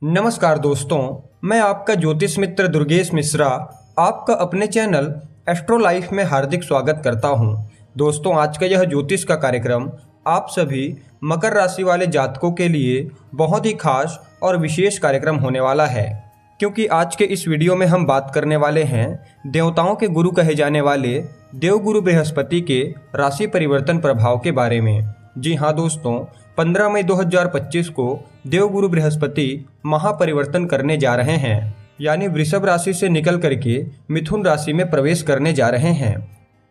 नमस्कार दोस्तों, मैं आपका ज्योतिष मित्र दुर्गेश मिश्रा आपका अपने चैनल एस्ट्रो लाइफ में हार्दिक स्वागत करता हूं। दोस्तों, आज का यह ज्योतिष का कार्यक्रम आप सभी मकर राशि वाले जातकों के लिए बहुत ही खास और विशेष कार्यक्रम होने वाला है, क्योंकि आज के इस वीडियो में हम बात करने वाले हैं देवताओं के गुरु कहे जाने वाले देवगुरु बृहस्पति के राशि परिवर्तन प्रभाव के बारे में। जी हाँ दोस्तों, 15 मई 2025 को देवगुरु बृहस्पति महापरिवर्तन करने जा रहे हैं, यानी वृषभ राशि से निकल करके मिथुन राशि में प्रवेश करने जा रहे हैं।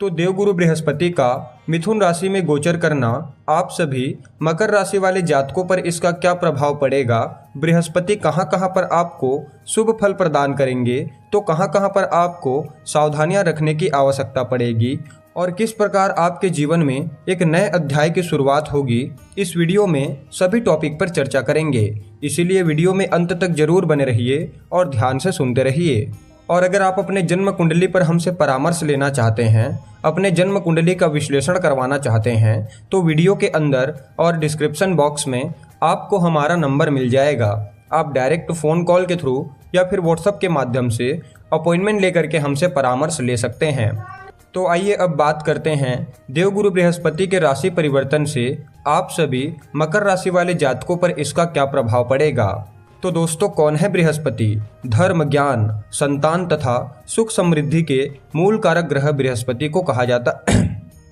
तो देवगुरु बृहस्पति का मिथुन राशि में गोचर करना आप सभी मकर राशि वाले जातकों पर इसका क्या प्रभाव पड़ेगा, बृहस्पति कहाँ कहाँ पर आपको शुभ फल प्रदान करेंगे, तो कहाँ कहाँ पर आपको सावधानियां रखने की आवश्यकता पड़ेगी और किस प्रकार आपके जीवन में एक नए अध्याय की शुरुआत होगी, इस वीडियो में सभी टॉपिक पर चर्चा करेंगे। इसीलिए वीडियो में अंत तक जरूर बने रहिए और ध्यान से सुनते रहिए। और अगर आप अपने जन्म कुंडली पर हमसे परामर्श लेना चाहते हैं, अपने जन्म कुंडली का विश्लेषण करवाना चाहते हैं, तो वीडियो के अंदर और डिस्क्रिप्शन बॉक्स में आपको हमारा नंबर मिल जाएगा। आप डायरेक्ट फ़ोन कॉल के थ्रू या फिर व्हाट्सएप के माध्यम से अपॉइंटमेंट लेकर के हमसे परामर्श ले सकते हैं। तो आइए अब बात करते हैं देवगुरु बृहस्पति के राशि परिवर्तन से आप सभी मकर राशि वाले जातकों पर इसका क्या प्रभाव पड़ेगा। तो दोस्तों, कौन है बृहस्पति? धर्म, ज्ञान, संतान तथा सुख समृद्धि के मूल कारक ग्रह बृहस्पति को कहा जाता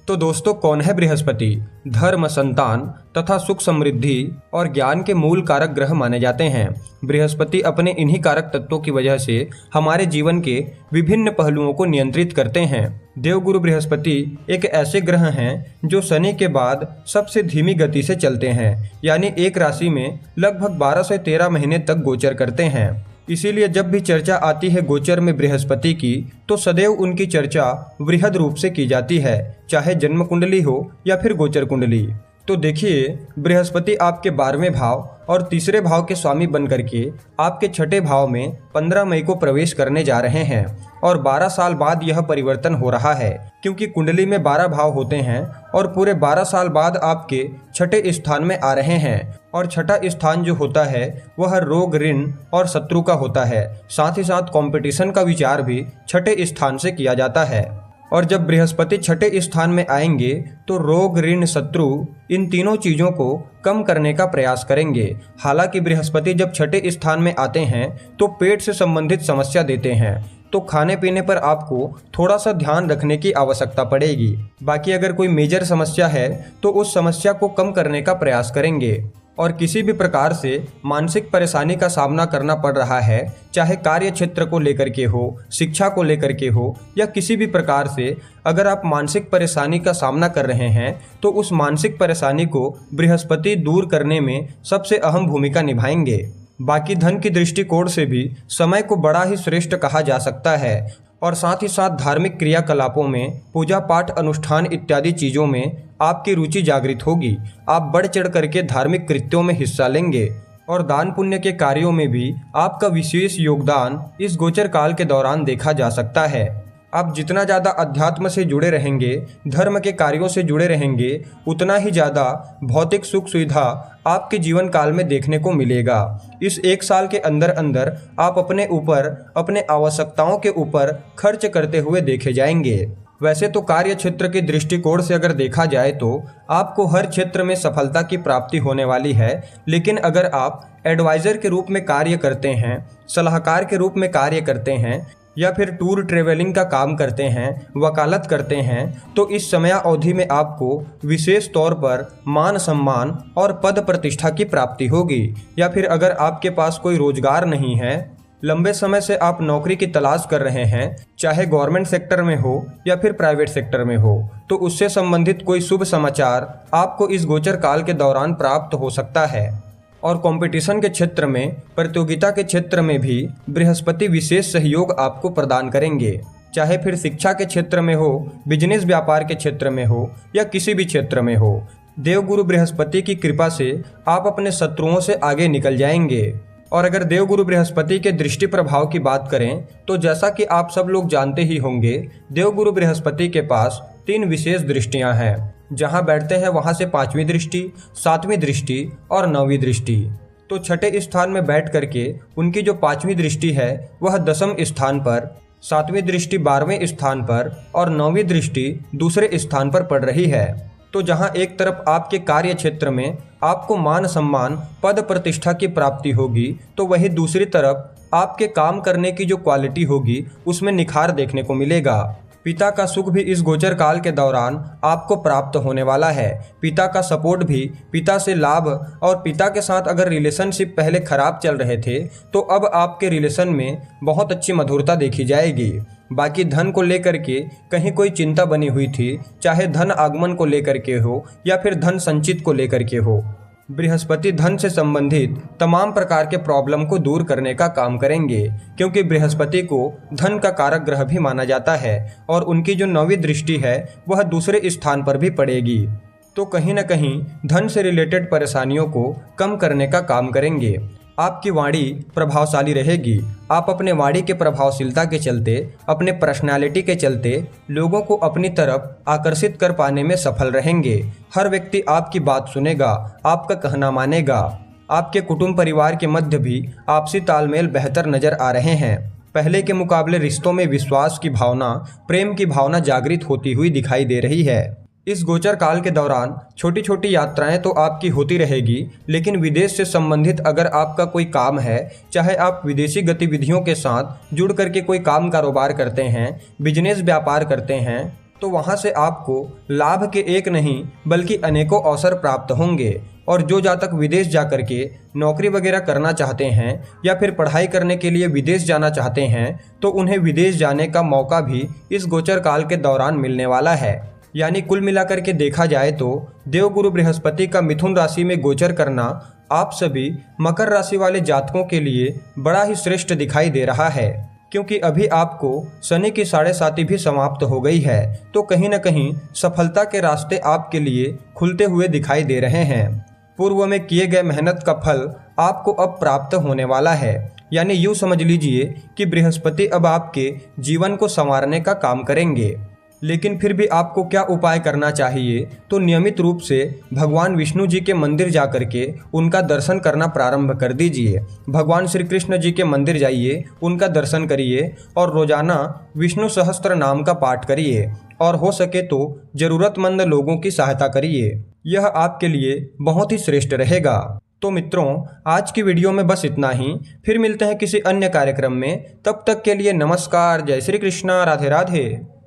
तो दोस्तों, कौन है बृहस्पति? धर्म, संतान तथा सुख समृद्धि और ज्ञान के मूल कारक ग्रह माने जाते हैं। बृहस्पति अपने इन्हीं कारक तत्वों की वजह से हमारे जीवन के विभिन्न पहलुओं को नियंत्रित करते हैं। देवगुरु बृहस्पति एक ऐसे ग्रह हैं जो शनि के बाद सबसे धीमी गति से चलते हैं, यानी एक राशि में लगभग 12 से 13 महीने तक गोचर करते हैं। इसीलिए जब भी चर्चा आती है गोचर में बृहस्पति की, तो सदैव उनकी चर्चा वृहद रूप से की जाती है, चाहे जन्म कुंडली हो या फिर गोचर कुंडली। तो देखिए, बृहस्पति आपके 12वें भाव और तीसरे भाव के स्वामी बनकर के आपके छठे भाव में 15 मई को प्रवेश करने जा रहे हैं और 12 साल बाद यह परिवर्तन हो रहा है, क्योंकि कुंडली में 12 भाव होते हैं और पूरे 12 साल बाद आपके छठे स्थान में आ रहे हैं। और छठा स्थान जो होता है वह रोग, ऋण और शत्रु का होता है। साथ ही साथ कंपटीशन का विचार भी छठे स्थान से किया जाता है। और जब बृहस्पति छठे स्थान में आएंगे तो रोग, ऋण, शत्रु इन तीनों चीज़ों को कम करने का प्रयास करेंगे। हालांकि बृहस्पति जब छठे स्थान में आते हैं तो पेट से संबंधित समस्या देते हैं, तो खाने पीने पर आपको थोड़ा सा ध्यान रखने की आवश्यकता पड़ेगी। बाकी अगर कोई मेजर समस्या है तो उस समस्या को कम करने का प्रयास करेंगे। और किसी भी प्रकार से मानसिक परेशानी का सामना करना पड़ रहा है, चाहे कार्य क्षेत्र को लेकर के हो, शिक्षा को लेकर के हो, या किसी भी प्रकार से अगर आप मानसिक परेशानी का सामना कर रहे हैं, तो उस मानसिक परेशानी को बृहस्पति दूर करने में सबसे अहम भूमिका निभाएंगे। बाकी धन की दृष्टिकोण से भी समय को बड़ा ही श्रेष्ठ कहा जा सकता है। और साथ ही साथ धार्मिक क्रियाकलापों में, पूजा पाठ, अनुष्ठान इत्यादि चीज़ों में आपकी रुचि जागृत होगी। आप बढ़ चढ़ करके धार्मिक कृत्यों में हिस्सा लेंगे और दान पुण्य के कार्यों में भी आपका विशेष योगदान इस गोचर काल के दौरान देखा जा सकता है। आप जितना ज़्यादा अध्यात्म से जुड़े रहेंगे, धर्म के कार्यों से जुड़े रहेंगे, उतना ही ज़्यादा भौतिक सुख सुविधा आपके जीवन काल में देखने को मिलेगा। इस एक साल के अंदर अंदर आप अपने ऊपर, अपने आवश्यकताओं के ऊपर खर्च करते हुए देखे जाएंगे। वैसे तो कार्य क्षेत्र के दृष्टिकोण से अगर देखा जाए तो आपको हर क्षेत्र में सफलता की प्राप्ति होने वाली है, लेकिन अगर आप एडवाइज़र के रूप में कार्य करते हैं, सलाहकार के रूप में कार्य करते हैं, या फिर टूर ट्रेवलिंग का काम करते हैं, वकालत करते हैं, तो इस समय अवधि में आपको विशेष तौर पर मान सम्मान और पद प्रतिष्ठा की प्राप्ति होगी। या फिर अगर आपके पास कोई रोजगार नहीं है, लंबे समय से आप नौकरी की तलाश कर रहे हैं, चाहे गवर्नमेंट सेक्टर में हो या फिर प्राइवेट सेक्टर में हो, तो उससे संबंधित कोई शुभ समाचार आपको इस गोचर काल के दौरान प्राप्त हो सकता है। और कंपटीशन के क्षेत्र में, प्रतियोगिता के क्षेत्र में भी बृहस्पति विशेष सहयोग आपको प्रदान करेंगे, चाहे फिर शिक्षा के क्षेत्र में हो, बिजनेस व्यापार के क्षेत्र में हो या किसी भी क्षेत्र में हो। देवगुरु बृहस्पति की कृपा से आप अपने शत्रुओं से आगे निकल जाएंगे। और अगर देवगुरु बृहस्पति के दृष्टि प्रभाव की बात करें तो जैसा कि आप सब लोग जानते ही होंगे, देवगुरु बृहस्पति के पास 3 विशेष दृष्टियां हैं। जहां बैठते हैं वहां से 5वीं दृष्टि, 7वीं दृष्टि और 9वीं दृष्टि। तो छठे स्थान में बैठ करके उनकी जो 5वीं दृष्टि है वह 10वें स्थान पर, 7वीं दृष्टि 12वें स्थान पर और 9वीं दृष्टि दूसरे स्थान पर पड़ रही है। तो जहां एक तरफ आपके कार्य क्षेत्र में आपको मान सम्मान, पद प्रतिष्ठा की प्राप्ति होगी, तो वहीं दूसरी तरफ आपके काम करने की जो क्वालिटी होगी उसमें निखार देखने को मिलेगा। पिता का सुख भी इस गोचर काल के दौरान आपको प्राप्त होने वाला है। पिता का सपोर्ट भी, पिता से लाभ, और पिता के साथ अगर रिलेशनशिप पहले खराब चल रहे थे तो अब आपके रिलेशन में बहुत अच्छी मधुरता देखी जाएगी। बाकी धन को लेकर के कहीं कोई चिंता बनी हुई थी, चाहे धन आगमन को लेकर के हो या फिर धन संचित को लेकर के हो, बृहस्पति धन से संबंधित तमाम प्रकार के प्रॉब्लम को दूर करने का काम करेंगे, क्योंकि बृहस्पति को धन का कारक ग्रह भी माना जाता है और उनकी जो 9वीं दृष्टि है वह दूसरे स्थान पर भी पड़ेगी। तो कहीं न कहीं धन से रिलेटेड परेशानियों को कम करने का काम करेंगे। आपकी वाणी प्रभावशाली रहेगी। आप अपने वाणी के प्रभावशीलता के चलते, अपने पर्सनालिटी के चलते लोगों को अपनी तरफ आकर्षित कर पाने में सफल रहेंगे। हर व्यक्ति आपकी बात सुनेगा, आपका कहना मानेगा। आपके कुटुंब परिवार के मध्य भी आपसी तालमेल बेहतर नजर आ रहे हैं। पहले के मुकाबले रिश्तों में विश्वास की भावना, प्रेम की भावना जागृत होती हुई दिखाई दे रही है। इस गोचर काल के दौरान छोटी छोटी यात्राएं तो आपकी होती रहेगी, लेकिन विदेश से संबंधित अगर आपका कोई काम है, चाहे आप विदेशी गतिविधियों के साथ जुड़ करके कोई काम कारोबार करते हैं, बिजनेस व्यापार करते हैं, तो वहां से आपको लाभ के एक नहीं बल्कि अनेकों अवसर प्राप्त होंगे। और जो जातक विदेश जाकर के नौकरी वगैरह करना चाहते हैं या फिर पढ़ाई करने के लिए विदेश जाना चाहते हैं, तो उन्हें विदेश जाने का मौका भी इस गोचर काल के दौरान मिलने वाला है। यानी कुल मिलाकर के देखा जाए तो देवगुरु बृहस्पति का मिथुन राशि में गोचर करना आप सभी मकर राशि वाले जातकों के लिए बड़ा ही श्रेष्ठ दिखाई दे रहा है, क्योंकि अभी आपको शनि की 7.5 भी समाप्त हो गई है। तो कहीं न कहीं सफलता के रास्ते आपके लिए खुलते हुए दिखाई दे रहे हैं। पूर्व में किए गए मेहनत का फल आपको अब प्राप्त होने वाला है। यानी यूँ समझ लीजिए कि बृहस्पति अब आपके जीवन को संवारने का काम करेंगे। लेकिन फिर भी आपको क्या उपाय करना चाहिए, तो नियमित रूप से भगवान विष्णु जी के मंदिर जाकर के उनका दर्शन करना प्रारंभ कर दीजिए। भगवान श्री कृष्ण जी के मंदिर जाइए, उनका दर्शन करिए और रोजाना विष्णु सहस्त्र नाम का पाठ करिए और हो सके तो जरूरतमंद लोगों की सहायता करिए। यह आपके लिए बहुत ही श्रेष्ठ रहेगा। तो मित्रों, आज की वीडियो में बस इतना ही। फिर मिलते हैं किसी अन्य कार्यक्रम में। तब तक के लिए नमस्कार। जय श्री कृष्णा। राधे राधे।